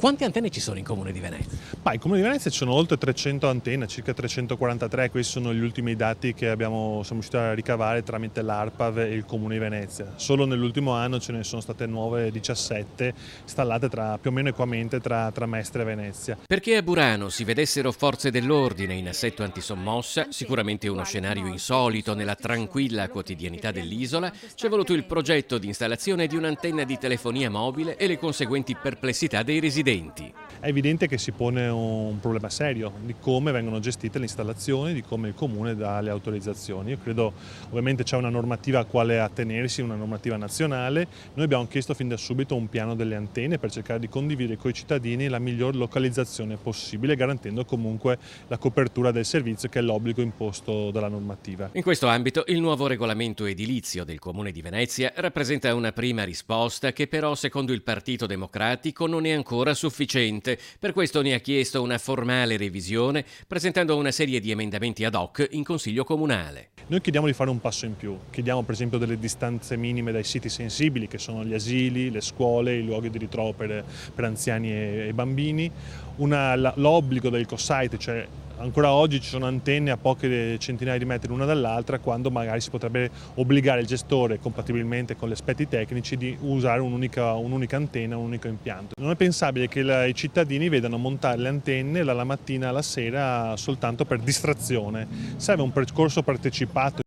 Quante antenne ci sono in Comune di Venezia? In Comune di Venezia ci sono oltre 300 antenne, circa 343, questi sono gli ultimi dati che siamo riusciti a ricavare tramite l'ARPAV e il Comune di Venezia. Solo nell'ultimo anno ce ne sono state nuove 17 installate più o meno equamente tra Mestre e Venezia. Perché a Burano si vedessero forze dell'ordine in assetto antisommossa, sicuramente uno scenario insolito nella tranquilla quotidianità dell'isola, ci è voluto il progetto di installazione di un'antenna di telefonia mobile e le conseguenti perplessità dei residenti. È evidente che si pone un problema serio di come vengono gestite le installazioni, di come il Comune dà le autorizzazioni. Io credo, ovviamente c'è una normativa a quale attenersi, una normativa nazionale. Noi abbiamo chiesto fin da subito un piano delle antenne per cercare di condividere con i cittadini la miglior localizzazione possibile, garantendo comunque la copertura del servizio, che è l'obbligo imposto dalla normativa. In questo ambito il nuovo regolamento edilizio del Comune di Venezia rappresenta una prima risposta che però secondo il Partito Democratico non è ancora sufficiente. Per questo ne ha chiesto una formale revisione presentando una serie di emendamenti ad hoc in Consiglio Comunale. Noi chiediamo di fare un passo in più, chiediamo per esempio delle distanze minime dai siti sensibili che sono gli asili, le scuole, i luoghi di ritrovo per anziani e bambini, l'obbligo del co-site, cioè ancora oggi ci sono antenne a poche centinaia di metri l'una dall'altra, quando magari si potrebbe obbligare il gestore, compatibilmente con gli aspetti tecnici, di usare un'unica antenna, un unico impianto. Non è pensabile che i cittadini vedano montare le antenne dalla mattina alla sera soltanto per distrazione. Serve un percorso partecipato